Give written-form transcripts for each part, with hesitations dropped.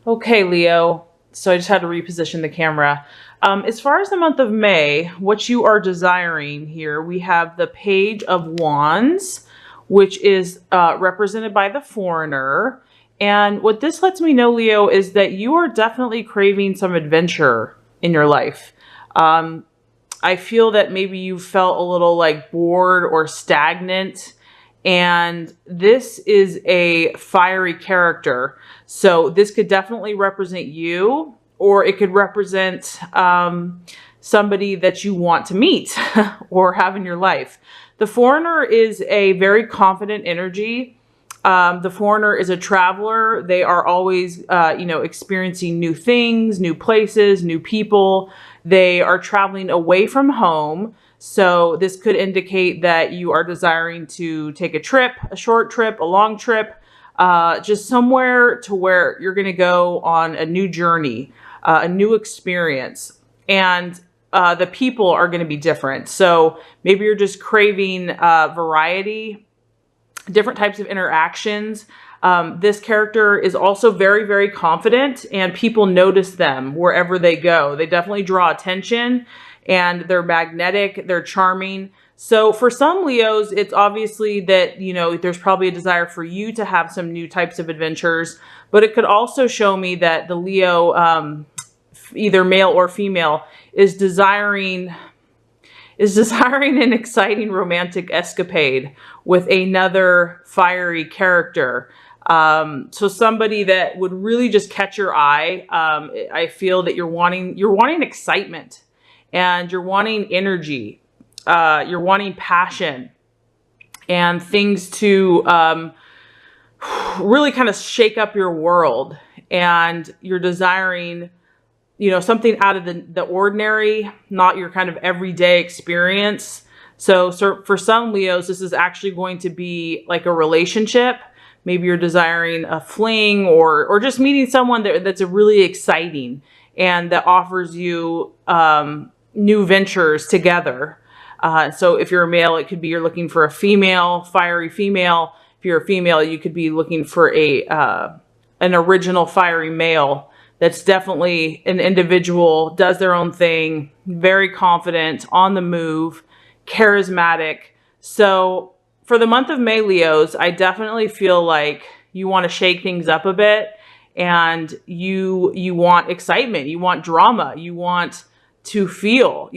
Okay, Leo. So I just had to reposition the camera. As far as the month of May, what you are desiring here, we have the Page of Wands, which is represented by the Foreigner. And what this lets me know, Leo, is that you are definitely craving some adventure in your life. I feel that maybe you felt a little like bored or stagnant. And this is a fiery character. So this could definitely represent you, or it could represent somebody that you want to meet or have in your life. The Foreigner is a very confident energy. The Foreigner is a traveler. They are always, experiencing new things, new places, new people. They are traveling away from home. So this could indicate that you are desiring to take a trip, a short trip, a long trip, just somewhere to where you're going to go on a new journey, a new experience. And the people are going to be different. So maybe you're just craving variety, different types of interactions. This character is also very, very confident, and people notice them wherever they go. They definitely draw attention, and they're magnetic, they're charming. So for some Leos, it's obviously that, there's probably a desire for you to have some new types of adventures, but it could also show me that the Leo, either male or female, is desiring an exciting romantic escapade with another fiery character. So somebody that would really just catch your eye. I feel that you're wanting excitement, and you're wanting energy. You're wanting passion and things to really kind of shake up your world. And you're desiring, something out of the ordinary, not your kind of everyday experience. So for some Leos, this is actually going to be like a relationship. Maybe you're desiring a fling, or just meeting someone that's really exciting and that offers you new ventures together. So if you're a male, it could be you're looking for a female, fiery female. If you're a female, you could be looking for an original fiery male that's definitely an individual, does their own thing, very confident, on the move, charismatic. So for the month of May, Leos, I definitely feel like you want to shake things up a bit, and you want excitement, you want drama, you want to feel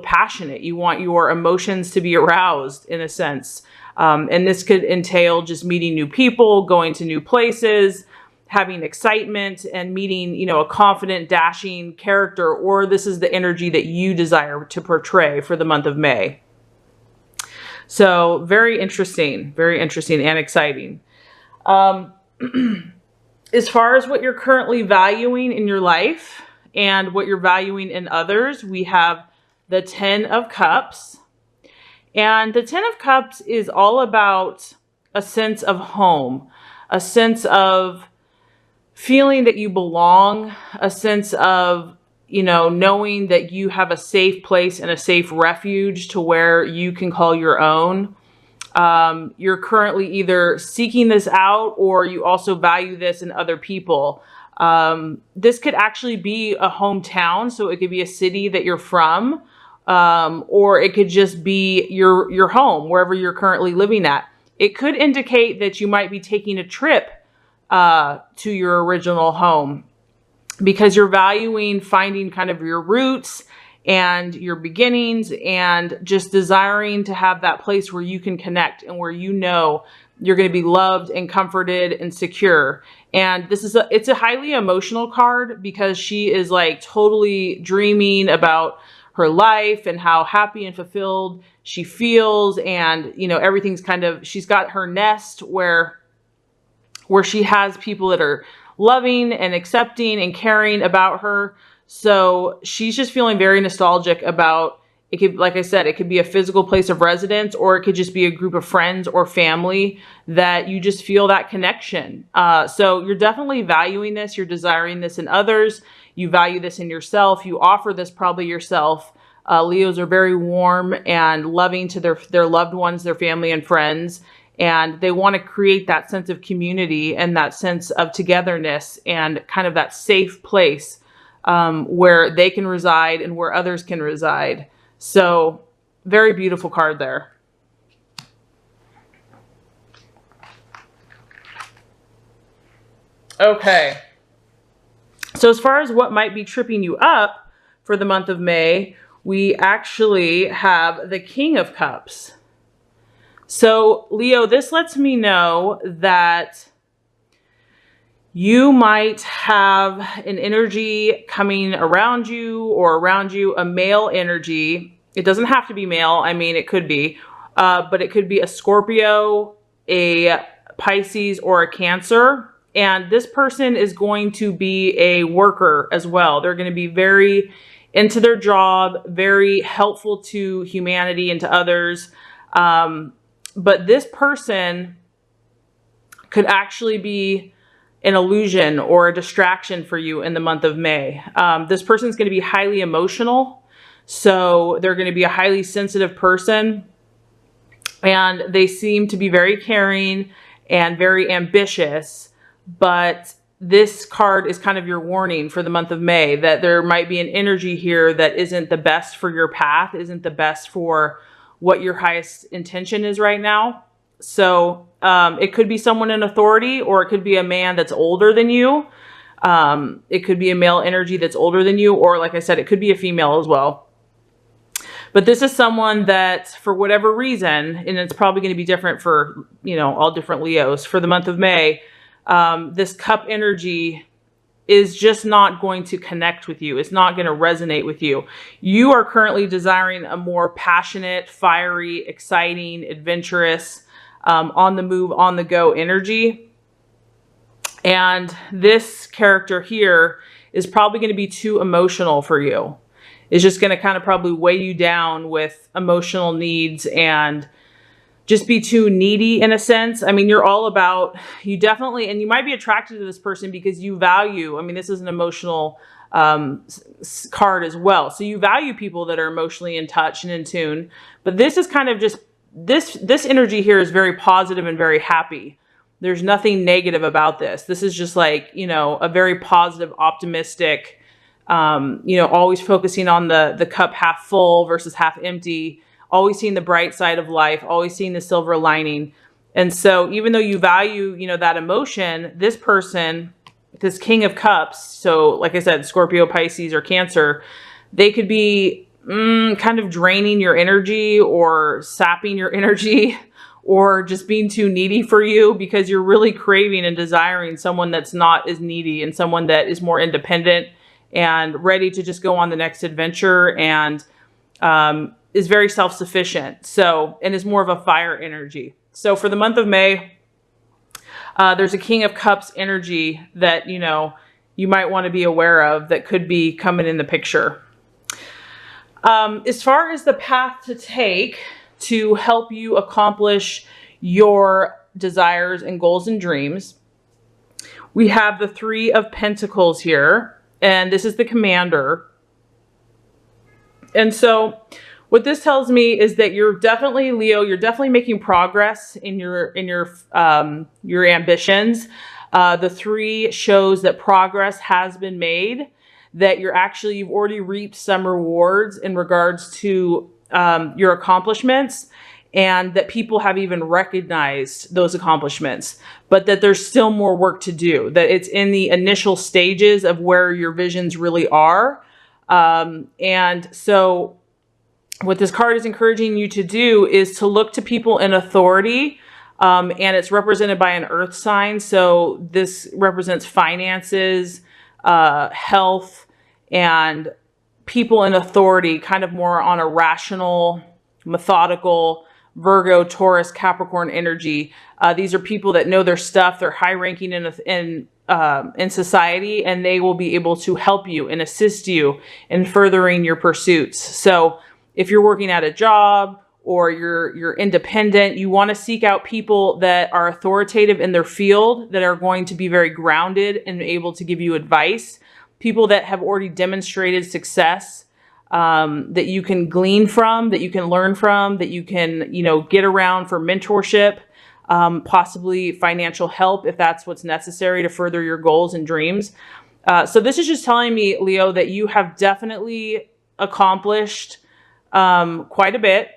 passionate, you want your emotions to be aroused in a sense. And this could entail just meeting new people, going to new places, having excitement, and meeting, a confident, dashing character, or this is the energy that you desire to portray for the month of May. So very interesting and exciting. As far as what you're currently valuing in your life and what you're valuing in others, we have the 10 of Cups. And the 10 of Cups is all about a sense of home, a sense of feeling that you belong, a sense of, knowing that you have a safe place and a safe refuge to where you can call your own. You're currently either seeking this out, or you also value this in other people. This could actually be a hometown. So it could be a city that you're from, or it could just be your home, wherever you're currently living at. It could indicate that you might be taking a trip to your original home, because you're valuing finding kind of your roots and your beginnings, and just desiring to have that place where you can connect and where you're going to be loved and comforted and secure. And it's a highly emotional card, because she is like totally dreaming about her life and how happy and fulfilled she feels. And, everything's she's got her nest where she has people that are loving and accepting and caring about her. So she's just feeling very nostalgic about it. Could, like I said, it could be a physical place of residence, or it could just be a group of friends or family that you just feel that connection. So you're definitely valuing this. You're desiring this in others. You value this in yourself. You offer this probably yourself. Leos are very warm and loving to their loved ones, their family and friends. and they want to create that sense of community and that sense of togetherness and kind of that safe place where they can reside and where others can reside. So very beautiful card there. Okay. So as far as what might be tripping you up for the month of May, we actually have the King of Cups. So Leo, this lets me know that you might have an energy coming around you or around you, a male energy. It doesn't have to be male. I mean, it could be, but it could be a Scorpio, a Pisces, or a Cancer. And this person is going to be a worker as well. They're going to be very into their job, very helpful to humanity and to others. But this person could actually be an illusion or a distraction for you in the month of May. This person is going to be highly emotional. So they're going to be a highly sensitive person. And they seem to be very caring and very ambitious. But this card is kind of your warning for the month of May, that there might be an energy here that isn't the best for your path, isn't the best for what your highest intention is right now. So it could be someone in authority, or it could be a man that's older than you. It could be a male energy that's older than you, or like I said, it could be a female as well. But this is someone that, for whatever reason, and it's probably going to be different for, you know, all different Leos for the month of May, this cup energy is just not going to connect with you. It's not going to resonate with you. You are currently desiring a more passionate, fiery, exciting, adventurous, on the move, on the go energy. And this character here is probably going to be too emotional for you. It's just going to kind of probably weigh you down with emotional needs and just be too needy in a sense. I mean, you're all about, you definitely, and you might be attracted to this person because you value, I mean, this is an emotional card as well. So you value people that are emotionally in touch and in tune, but this is kind of just, this energy here is very positive and very happy. There's nothing negative about this. This is just like, you know, a very positive, optimistic, you know, always focusing on the cup half full versus half empty, always seeing the bright side of life, always seeing the silver lining. And so even though you value, you know, that emotion, this person, this King of Cups, so like I said, Scorpio, Pisces, or Cancer, they could be kind of draining your energy or sapping your energy or just being too needy for you, because you're really craving and desiring someone that's not as needy and someone that is more independent and ready to just go on the next adventure and is very self-sufficient. So, and is more of a fire energy. So for the month of May, there's a King of Cups energy that, you know, you might want to be aware of that could be coming in the picture. As far as the path to take to help you accomplish your desires and goals and dreams, we have the Three of Pentacles here, and this is the commander. And so what this tells me is that you're definitely, Leo, you're definitely making progress in your ambitions. The three shows that progress has been made, that you've already reaped some rewards in regards to your accomplishments, and that people have even recognized those accomplishments, but that there's still more work to do, that it's in the initial stages of where your visions really are. And so what this card is encouraging you to do is to look to people in authority, and it's represented by an earth sign. So this represents finances, health, and people in authority, kind of more on a rational, methodical, Virgo, Taurus, Capricorn energy. These are people that know their stuff. They're high ranking in society, and they will be able to help you and assist you in furthering your pursuits. So if you're working at a job or you're independent, you want to seek out people that are authoritative in their field, that are going to be very grounded and able to give you advice. People that have already demonstrated success, that you can glean from, that you can learn from, that you can, you know, get around for mentorship. possibly financial help if that's what's necessary to further your goals and dreams. So this is just telling me, Leo, that you have definitely accomplished quite a bit.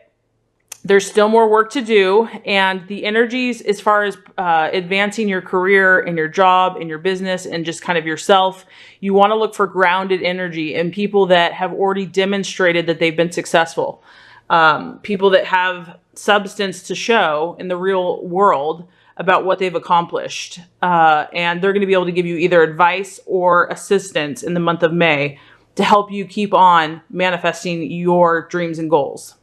There's still more work to do, and the energies as far as advancing your career and your job and your business and just kind of yourself, you want to look for grounded energy and people that have already demonstrated that they've been successful. People that have substance to show in the real world about what they've accomplished. And they're going to be able to give you either advice or assistance in the month of May to help you keep on manifesting your dreams and goals.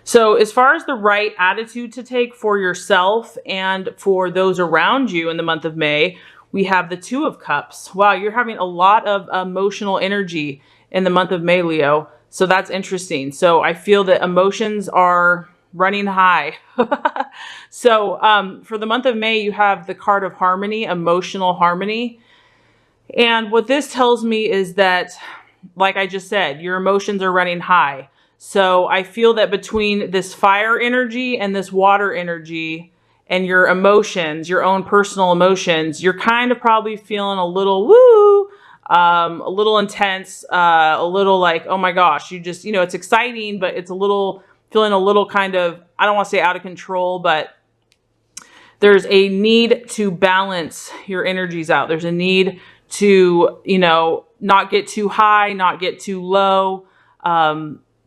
So as far as the right attitude to take for yourself and for those around you in the month of May, we have the Two of Cups. Wow, you're having a lot of emotional energy in the month of May, Leo. So that's interesting. So I feel that emotions are running high. So for the month of May, you have the card of harmony, emotional harmony. And what this tells me is that, like I just said, your emotions are running high. So I feel that between this fire energy and this water energy and your emotions, your own personal emotions, you're kind of probably feeling a little woo, a little intense, a little like, oh my gosh, you just, it's exciting, but it's feeling a little kind of, I don't want to say out of control, but there's a need to balance your energies out. There's a need to, not get too high, not get too low,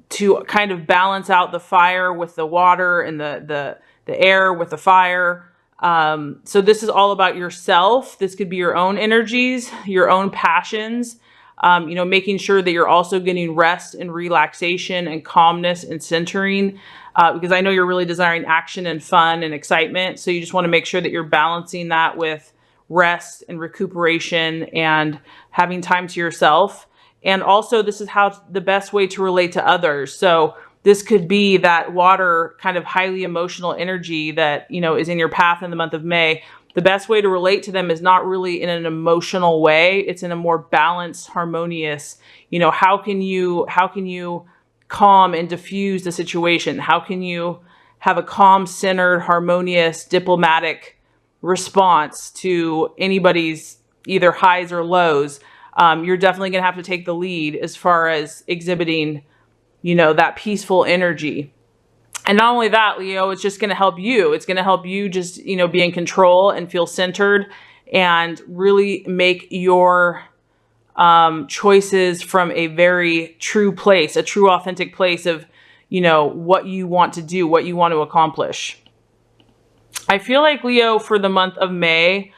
to kind of balance out the fire with the water and the air with the fire. So this is all about yourself. This could be your own energies, your own passions, making sure that you're also getting rest and relaxation and calmness and centering, because I know you're really desiring action and fun and excitement. So you just want to make sure that you're balancing that with rest and recuperation and having time to yourself. And also this is how the best way to relate to others. So this could be that water kind of highly emotional energy that, is in your path in the month of May. The best way to relate to them is not really in an emotional way. It's in a more balanced, harmonious, how can you calm and diffuse the situation? How can you have a calm, centered, harmonious, diplomatic response to anybody's either highs or lows? You're definitely going to have to take the lead as far as exhibiting, that peaceful energy. And not only that, Leo, it's just going to help you. It's going to help you just, be in control and feel centered and really make your choices from a very true place, a true authentic place of, what you want to do, what you want to accomplish. I feel like, Leo, for the month of May,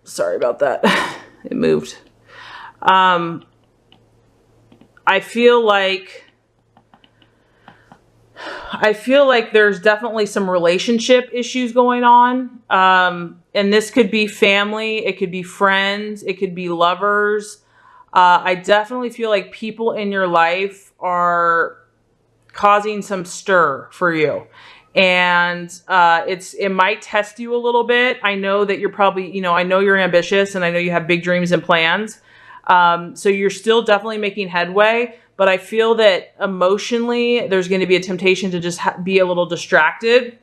sorry about that. It moved. I feel like there's definitely some relationship issues going on. And this could be family. It could be friends. It could be lovers. I definitely feel like people in your life are causing some stir for you. And it might test you a little bit. I know that you're probably, I know you're ambitious and I know you have big dreams and plans. So you're still definitely making headway, but I feel that emotionally there's going to be a temptation to just be a little distracted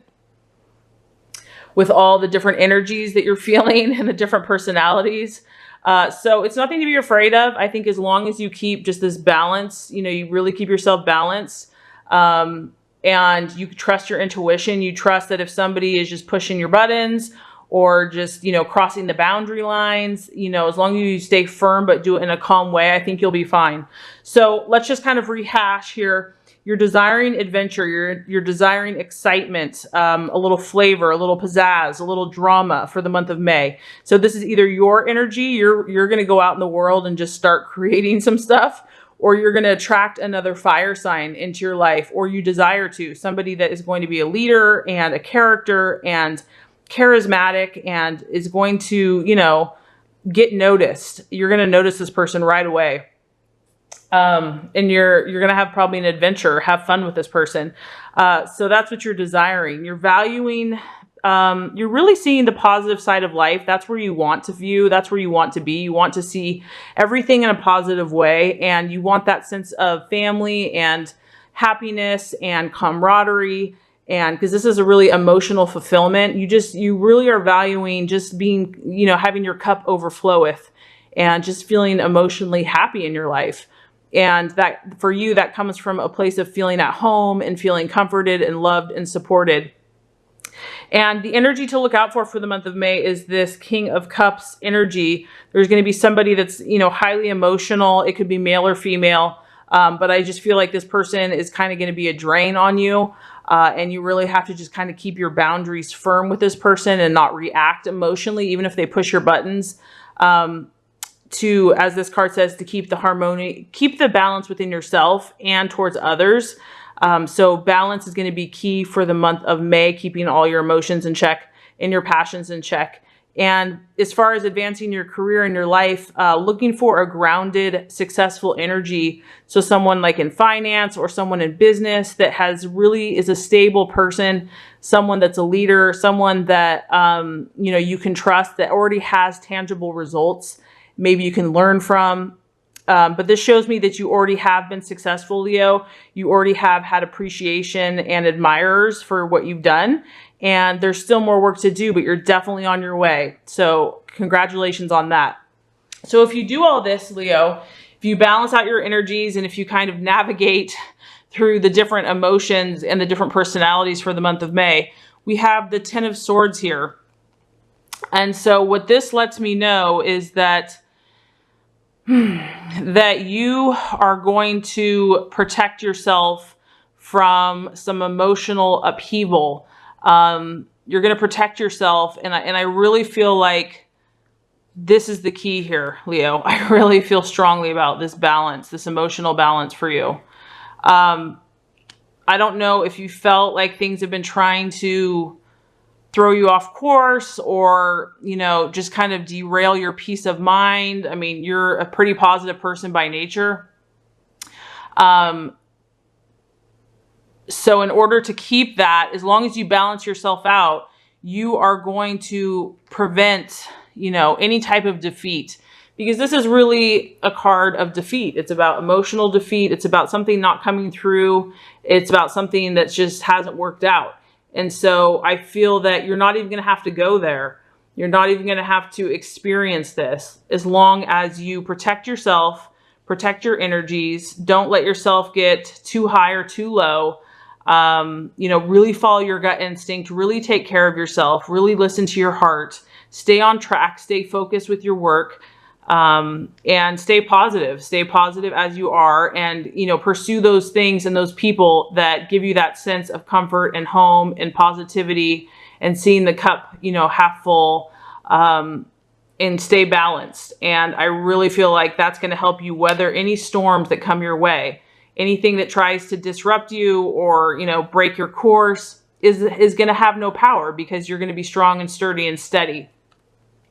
with all the different energies that you're feeling and the different personalities. So it's nothing to be afraid of. I think as long as you keep just this balance, you really keep yourself balanced, and you trust your intuition. You trust that if somebody is just pushing your buttons or just, crossing the boundary lines, as long as you stay firm, but do it in a calm way, I think you'll be fine. So let's just kind of rehash here. You're desiring adventure. You're desiring excitement, a little flavor, a little pizzazz, a little drama for the month of May. So this is either your energy. You're going to go out in the world and just start creating some stuff, or you're going to attract another fire sign into your life, or you desire to, somebody that is going to be a leader and a character and charismatic and is going to, get noticed. You're going to notice this person right away. And you're going to have probably an adventure, have fun with this person. So that's what you're desiring. You're valuing, you're really seeing the positive side of life. That's where you want to view. That's where you want to be. You want to see everything in a positive way. And you want that sense of family and happiness and camaraderie And because this is a really emotional fulfillment, you really are valuing just being, having your cup overfloweth and just feeling emotionally happy in your life. And that for you, that comes from a place of feeling at home and feeling comforted and loved and supported. And the energy to look out for the month of May is this King of Cups energy. There's going to be somebody that's, highly emotional. It could be male or female. But I just feel like this person is kind of going to be a drain on you. And you really have to just kind of keep your boundaries firm with this person and not react emotionally, even if they push your buttons. As this card says, to keep the harmony, keep the balance within yourself and towards others. So balance is going to be key for the month of May, keeping all your emotions in check and your passions in check. And as far as advancing your career and your life, looking for a grounded, successful energy. So someone like in finance or someone in business that is a stable person, someone that's a leader, someone that, you can trust, that already has tangible results. Maybe you can learn from. But this shows me that you already have been successful, Leo. You already have had appreciation and admirers for what you've done. And there's still more work to do, but you're definitely on your way. So congratulations on that. So if you do all this, Leo, if you balance out your energies and if you kind of navigate through the different emotions and the different personalities for the month of May, we have the Ten of Swords here. And so what this lets me know is that you are going to protect yourself from some emotional upheaval. You're going to protect yourself. And I really feel like this is the key here, Leo. I really feel strongly about this balance, this emotional balance for you. I don't know if you felt like things have been trying to throw you off course or, just kind of derail your peace of mind. I mean, you're a pretty positive person by nature. So in order to keep that, as long as you balance yourself out, you are going to prevent, any type of defeat, because this is really a card of defeat. It's about emotional defeat. It's about something not coming through. It's about something that just hasn't worked out. And so I feel that you're not even going to have to go there. You're not even going to have to experience this, as long as you protect yourself, protect your energies. Don't let yourself get too high or too low. Really follow your gut instinct, really take care of yourself, really listen to your heart, stay on track, stay focused with your work, and stay positive as you are, and, pursue those things and those people that give you that sense of comfort and home and positivity and seeing the cup, half full, and stay balanced. And I really feel like that's going to help you weather any storms that come your way. Anything that tries to disrupt you or, break your course is going to have no power, because you're going to be strong and sturdy and steady.